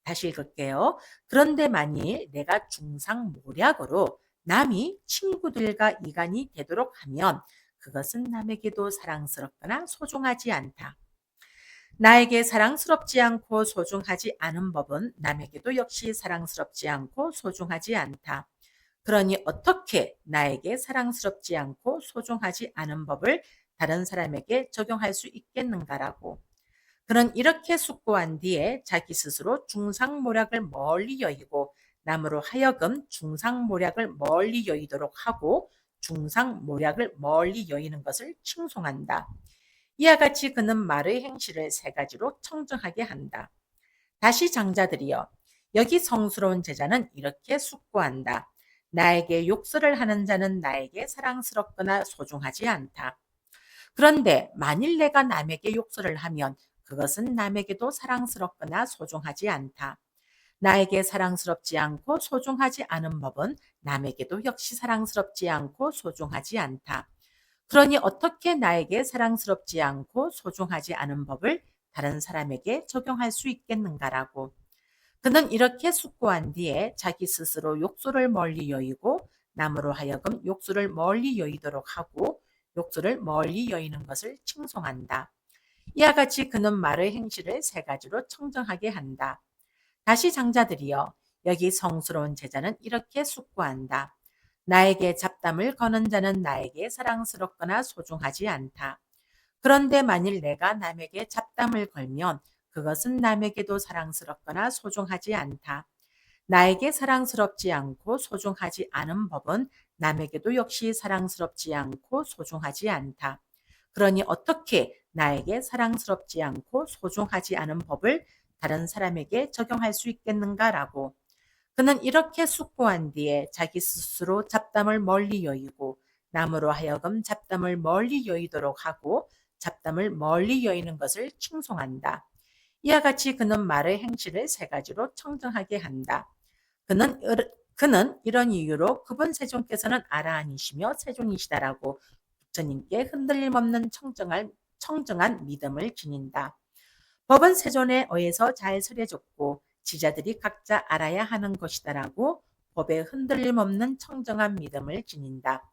다시 읽을게요. 그런데 만일 내가 중상모략으로 남이 친구들과 이간이 되도록 하면 그것은 남에게도 사랑스럽거나 소중하지 않다. 나에게 사랑스럽지 않고 소중하지 않은 법은 남에게도 역시 사랑스럽지 않고 소중하지 않다. 그러니 어떻게 나에게 사랑스럽지 않고 소중하지 않은 법을 다른 사람에게 적용할 수 있겠는가라고. 그는 이렇게 숙고한 뒤에 자기 스스로 중상모략을 멀리 여의고 남으로 하여금 중상모략을 멀리 여의도록 하고 중상모략을 멀리 여의는 것을 칭송한다. 이와 같이 그는 말의 행실을 세 가지로 청정하게 한다. 다시 장자들이여, 여기 성스러운 제자는 이렇게 숙고한다. 나에게 욕설을 하는 자는 나에게 사랑스럽거나 소중하지 않다. 그런데 만일 내가 남에게 욕설을 하면 그것은 남에게도 사랑스럽거나 소중하지 않다. 나에게 사랑스럽지 않고 소중하지 않은 법은 남에게도 역시 사랑스럽지 않고 소중하지 않다. 그러니 어떻게 나에게 사랑스럽지 않고 소중하지 않은 법을 다른 사람에게 적용할 수 있겠는가라고. 그는 이렇게 숙고한 뒤에 자기 스스로 욕설을 멀리 여의고 남으로 하여금 욕설을 멀리 여의도록 하고 욕설을 멀리 여의는 것을 칭송한다. 이와 같이 그는 말의 행실을 세 가지로 청정하게 한다. 다시 장자들이여, 여기 성스러운 제자는 이렇게 숙고한다. 나에게 잡담을 거는 자는 나에게 사랑스럽거나 소중하지 않다. 그런데 만일 내가 남에게 잡담을 걸면 그것은 남에게도 사랑스럽거나 소중하지 않다. 나에게 사랑스럽지 않고 소중하지 않은 법은 남에게도 역시 사랑스럽지 않고 소중하지 않다. 그러니 어떻게 나에게 사랑스럽지 않고 소중하지 않은 법을 다른 사람에게 적용할 수 있겠는가라고. 그는 이렇게 숙고한 뒤에 자기 스스로 잡담을 멀리 여의고 남으로 하여금 잡담을 멀리 여의도록 하고 잡담을 멀리 여의는 것을 칭송한다. 이와 같이 그는 말의 행실을 세 가지로 청정하게 한다. 그는, 그는 이런 이유로 그분 세존께서는 아라한이시며 세존이시다라고 부처님께 흔들림 없는 청정한 믿음을 지닌다. 법은 세존에 의해서 잘 설해졌고 지자들이 각자 알아야 하는 것이다라고 법에 흔들림 없는 청정한 믿음을 지닌다.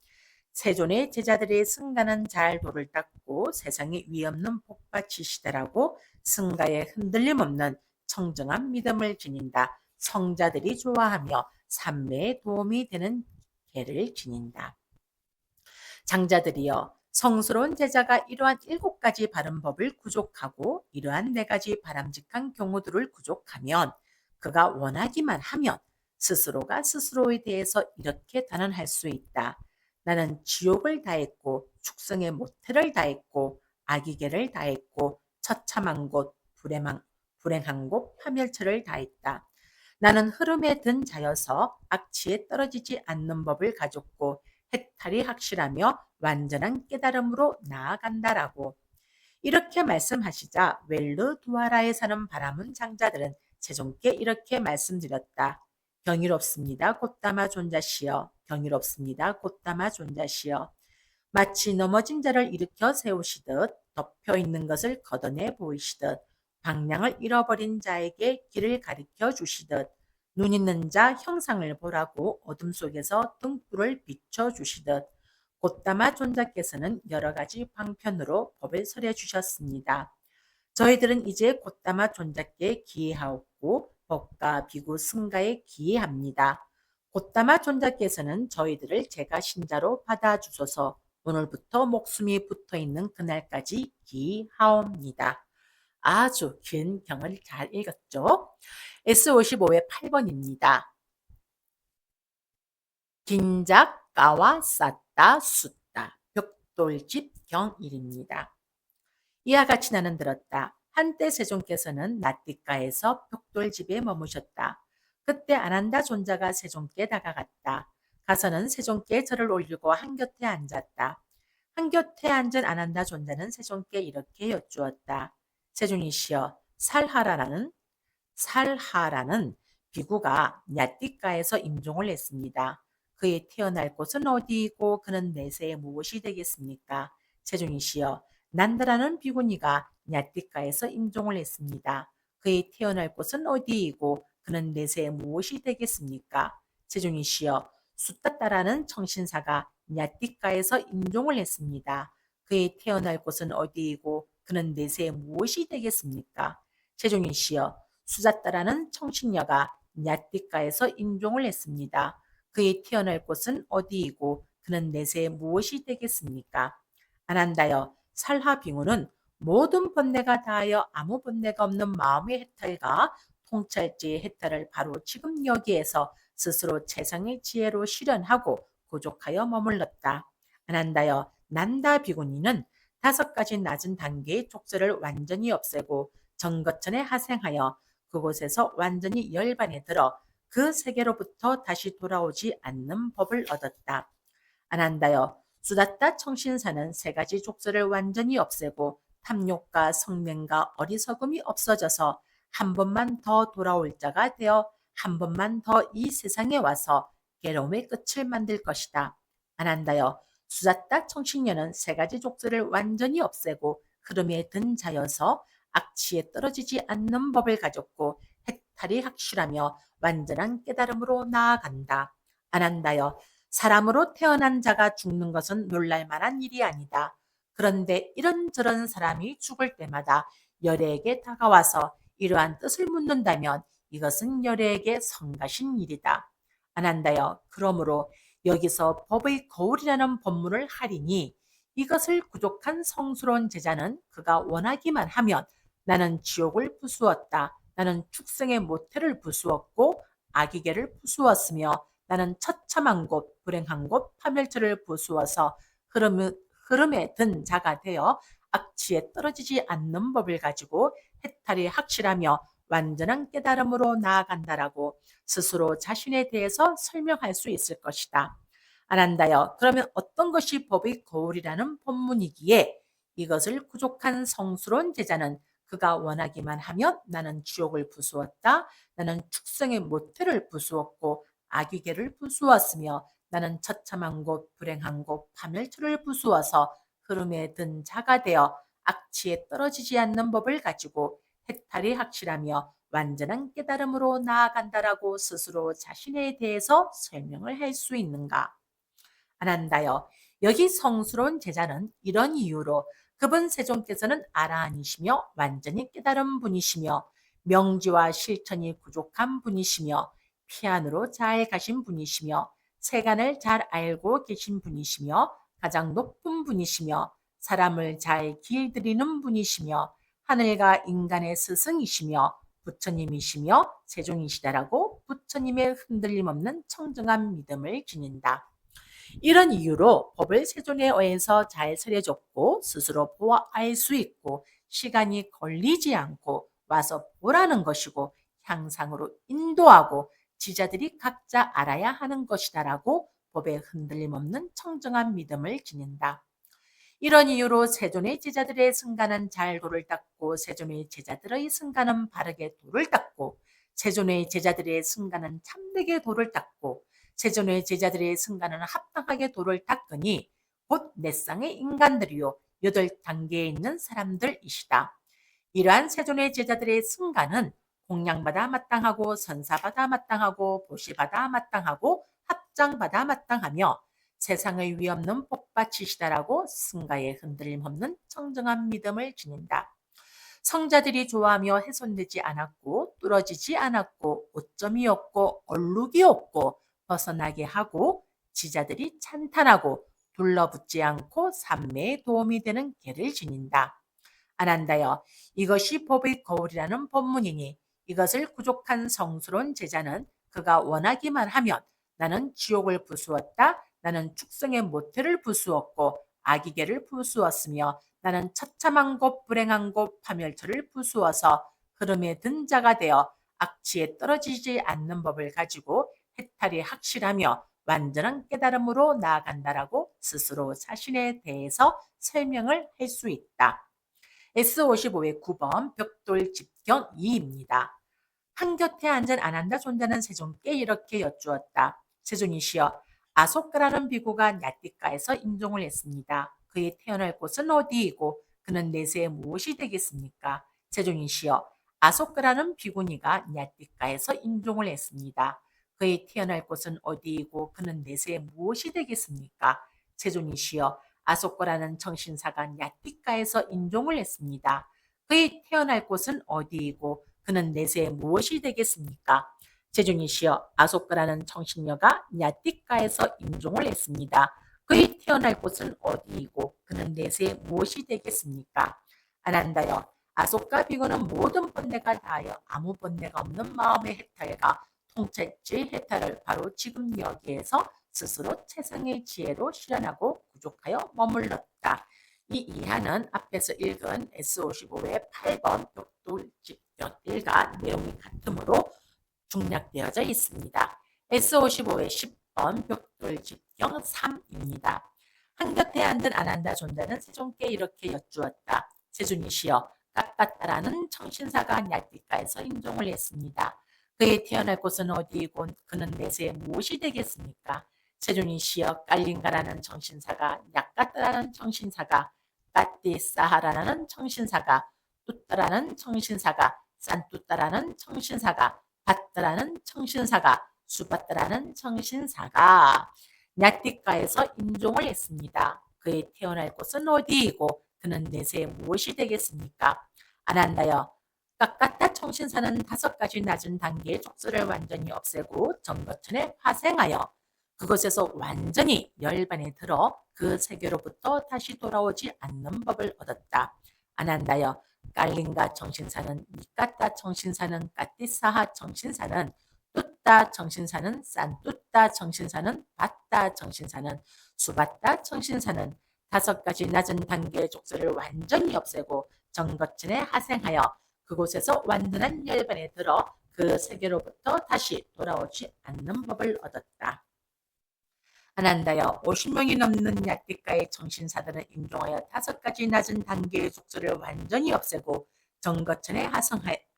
세존의 제자들의 승가는 잘 도를 닦고 세상에 위없는 복받치시다라고 승가에 흔들림 없는 청정한 믿음을 지닌다. 성자들이 좋아하며 삼매에 도움이 되는 계를 지닌다. 장자들이여, 성스러운 제자가 이러한 7가지 바른 법을 구족하고 이러한 4가지 바람직한 경우들을 구족하면 그가 원하기만 하면 스스로가 스스로에 대해서 이렇게 단언할 수 있다. 나는 지옥을 다했고 축생의 모태를 다했고 악이계를 다했고 처참한 곳 불행한 곳 파멸처를 다했다. 나는 흐름에 든 자여서 악취에 떨어지지 않는 법을 가졌고 해탈이 확실하며 완전한 깨달음으로 나아간다라고. 이렇게 말씀하시자 웰르두아라에 사는 바라문 장자들은 세종께 이렇게 말씀드렸다. 경이롭습니다. 곧다마 존자시여. 경이롭습니다. 곧다마 존자시여. 마치 넘어진 자를 일으켜 세우시듯 덮여 있는 것을 걷어내 보이시듯 방향을 잃어버린 자에게 길을 가리켜 주시듯 눈 있는 자 형상을 보라고 어둠 속에서 등불을 비춰 주시듯 곧다마 존자께서는 여러 가지 방편으로 법을 설해 주셨습니다. 저희들은 이제 곧다마 존자께 기회하옵고 법과 비구 승가에 기회합니다. 곧다마 존자께서는 저희들을 제가 신자로 받아주소서. 오늘부터 목숨이 붙어 있는 그날까지 기하옵니다. 아주 긴 경을 잘 읽었죠? S55의 8번입니다. 긴작, 까와, 쌌다, 숫다. 벽돌집 경일입니다. 이와 같이 나는 들었다. 한때 세종께서는 낫띠가에서 벽돌집에 머무셨다. 그때 아난다 존자가 세종께 다가갔다. 가서는 세종께 절을 올리고 한곁에 앉았다. 한곁에 앉은 아난다 존자는 세종께 이렇게 여쭈었다. 세종이시여, 살하라는 비구가 냐띠가에서 임종을 했습니다. 그의 태어날 곳은 어디이고 그는 내세에 무엇이 되겠습니까? 세종이 시여 난다라는 비구니가 냐띠가에서 임종을 했습니다. 그의 태어날 곳은 어디이고 그는 내세에 무엇이 되겠습니까? 세종이 시여 숫따따라는 청신사가 냐띠가에서 임종을 했습니다. 그의 태어날 곳은 어디이고 그는 내세에 무엇이 되겠습니까? 세종이 시여 수자따라는 청신녀가 냐띠가에서 임종을 했습니다. 그의 태어날 곳은 어디이고 그는 내세에 무엇이 되겠습니까? 안한다여 살하빙우는 모든 번뇌가 다하여 아무 번뇌가 없는 마음의 해탈과 통찰지의 해탈을 바로 지금 여기에서 스스로 최상의 지혜로 실현하고 부족하여 머물렀다. 안한다여 난다 비구니는 5가지 낮은 단계의 족쇄를 완전히 없애고 정거천에 하생하여 그곳에서 완전히 열반에 들어 그 세계로부터 다시 돌아오지 않는 법을 얻었다. 안한다여 수다따 청신사는 3가지 족쇄를 완전히 없애고 탐욕과 성맹과 어리석음이 없어져서 한 번만 더 돌아올 자가 되어 한 번만 더 이 세상에 와서 괴로움의 끝을 만들 것이다. 안한다여 수다따 청신녀는 3가지 족쇄를 완전히 없애고 흐름에 든 자여서 악취에 떨어지지 않는 법을 가졌고 해탈이 확실하며 완전한 깨달음으로 나아간다. 안한다여 사람으로 태어난 자가 죽는 것은 놀랄 만한 일이 아니다. 그런데 이런저런 사람이 죽을 때마다 열애에게 다가와서 이러한 뜻을 묻는다면 이것은 열애에게 성가신 일이다. 안한다여 그러므로 여기서 법의 거울이라는 법문을 하리니 이것을 구족한 성스러운 제자는 그가 원하기만 하면 나는 지옥을 부수었다. 나는 축생의 모태를 부수었고 아기개를 부수었으며 나는 처참한 곳, 불행한 곳, 파멸처를 부수어서 흐름에 든 자가 되어 악취에 떨어지지 않는 법을 가지고 해탈이 확실하며 완전한 깨달음으로 나아간다라고 스스로 자신에 대해서 설명할 수 있을 것이다. 안한다여 그러면 어떤 것이 법의 거울이라는 법문이기에 이것을 구족한 성스러운 제자는 그가 원하기만 하면 나는 지옥을 부수었다. 나는 축생의 모태를 부수었고 아기개를 부수었으며 나는 처참한 곳, 불행한 곳, 파멸초를 부수어서 흐름에 든 자가 되어 악취에 떨어지지 않는 법을 가지고 해탈이 확실하며 완전한 깨달음으로 나아간다라고 스스로 자신에 대해서 설명을 할 수 있는가? 안한다여 여기 성스러운 제자는 이런 이유로 그분 세종께서는 아라한이시며 완전히 깨달은 분이시며 명지와 실천이 부족한 분이시며 피안으로 잘 가신 분이시며 세간을 잘 알고 계신 분이시며 가장 높은 분이시며 사람을 잘 길들이는 분이시며 하늘과 인간의 스승이시며 부처님이시며 세종이시다라고 부처님의 흔들림 없는 청정한 믿음을 지닌다. 이런 이유로 법을 세존에 의해서 잘 설해줬고 스스로 보아 알 수 있고 시간이 걸리지 않고 와서 보라는 것이고 향상으로 인도하고 지자들이 각자 알아야 하는 것이다라고 법에 흔들림 없는 청정한 믿음을 지닌다. 이런 이유로 세존의 제자들의 승가는 잘 도를 닦고 세존의 제자들의 승가는 바르게 도를 닦고 세존의 제자들의 승가는 참되게 도를 닦고 세존의 제자들의 승가는 합당하게 도를 닦으니 곧 넷상의 인간들이요 8단계에 있는 사람들이시다. 이러한 세존의 제자들의 승가는 공양받아 마땅하고 선사받아 마땅하고 보시받아 마땅하고 합장받아 마땅하며 세상의 위없는 복받치시다라고 승가의 흔들림 없는 청정한 믿음을 지닌다. 성자들이 좋아하며 훼손되지 않았고 뚫어지지 않았고 오점이 없고 얼룩이 없고 벗어나게 하고 지자들이 찬탄하고 둘러붙지 않고 삼매에 도움이 되는 계를 지닌다. 안한다여 이것이 법의 거울이라는 법문이니 이것을 구족한 성스러운 제자는 그가 원하기만 하면 나는 지옥을 부수었다. 나는 축생의 모태를 부수었고 아기개를 부수었으며 나는 처참한 곳 불행한 곳 파멸처를 부수어서 흐름에 든 자가 되어 악취에 떨어지지 않는 법을 가지고 해탈이 확실하며 완전한 깨달음으로 나아간다라고 스스로 자신에 대해서 설명을 할 수 있다. S55의 9번 벽돌 집경 2입니다. 한곁에 앉은 아난다 존자는 세존께 이렇게 여쭈었다. 세존이시여, 아소카라는 비구가 야띠가에서 임종을 했습니다. 그의 태어날 곳은 어디이고 그는 내세에 무엇이 되겠습니까? 세존이시여, 아소카라는 비구니가 야띠가에서 임종을 했습니다. 그의 태어날 곳은 어디이고 그는 내세에 무엇이 되겠습니까? 세존이시여, 아소코라는 정신사가 야띠가에서 임종을 했습니다. 그의 태어날 곳은 어디이고 그는 내세에 무엇이 되겠습니까? 제존이시여, 아소크라는 청신녀가 야띠가에서 임종을 했습니다. 그의 태어날 곳은 어디이고 그는 내세에 무엇이 되겠습니까? 아난다여, 아소카 비고는 모든 번뇌가 다하여 아무 번뇌가 없는 마음의 해탈과 통찰지 해탈을 바로 지금 여기에서 스스로 최상의 지혜로 실현하고 구족하여 머물렀다. 이 이하는 앞에서 읽은 S55의 8번 벽돌집벽 1과 내용이 같으므로 중략되어져 있습니다. S55의 10번 벽돌집경 3입니다. 한곁에 앉은 아난다 존자는 세존께 이렇게 여쭈었다. 세존이시여, 깎았다라는 청신사가 얄띠가에서 임종을 했습니다. 그의 태어날 곳은 어디이고 그는 내세에 무엇이 되겠습니까? 세존이시여, 깔린가라는 청신사가 약갔다라는 청신사가 까띠사하라는 청신사가 뚜따라는 청신사가 산뚜따라는 청신사가 밭따라는 청신사가 수밭따라는 청신사가 야띠가에서 임종을 했습니다. 그의 태어날 곳은 어디이고 그는 내세에 무엇이 되겠습니까? 아난다여, 깎았다 청신사는 5가지 낮은 단계의 족수를 완전히 없애고 정거천에 화생하여 그것에서 완전히 열반에 들어 그 세계로부터 다시 돌아오지 않는 법을 얻었다. 아난다여, 깔린가 정신사는 니까따 정신사는 까띠사하 정신사는 뚜따 정신사는 싼뚜따 정신사는 밭따 정신사는 수밭따 정신사는 5가지 낮은 단계의 족쇄를 완전히 없애고 정거천에 하생하여 그곳에서 완전한 열반에 들어 그 세계로부터 다시 돌아오지 않는 법을 얻었다. 아난다여, 50명이 넘는 야띠가의 정신사들은 임종하여 5가지 낮은 단계의 족쇄를 완전히 없애고 정거천에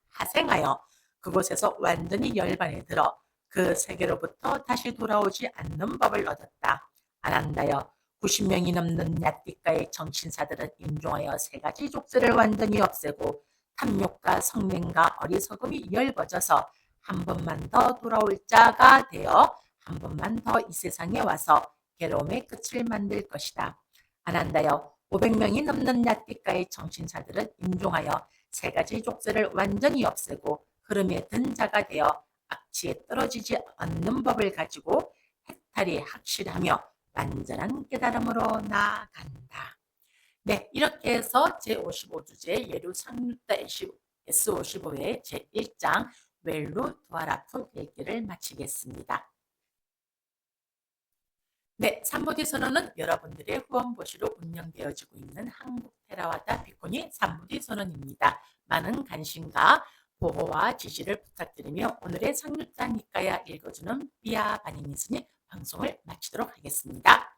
하생하여 그곳에서 완전히 열반에 들어 그 세계로부터 다시 돌아오지 않는 법을 얻었다. 아난다여, 90명이 넘는 야띠가의 정신사들은 임종하여 3가지 족쇄를 완전히 없애고 탐욕과 성냄과 어리석음이 열버져서 한 번만 더 돌아올 자가 되어 한 번만 더 이 세상에 와서 괴로움의 끝을 만들 것이다. 아난다여, 500명이 넘는 야띠가의 정신사들은 임종하여 3가지 족쇄를 완전히 없애고 흐름에 든 자가 되어 악취에 떨어지지 않는 법을 가지고 해탈이 확실하며 완전한 깨달음으로 나아간다. 네, 이렇게 해서 제55주제 예루 상륙다 S55회 제1장 웰루 두아라푼 읽기를 마치겠습니다. 네, 삼부디 선언은 여러분들의 후원보시로 운영되어지고 있는 한국 테라와다 비코니 삼부디 선언입니다. 많은 관심과 보호와 지지를 부탁드리며 오늘의 상륙다 니까야 읽어주는 삐아 바니니스니 방송을 마치도록 하겠습니다.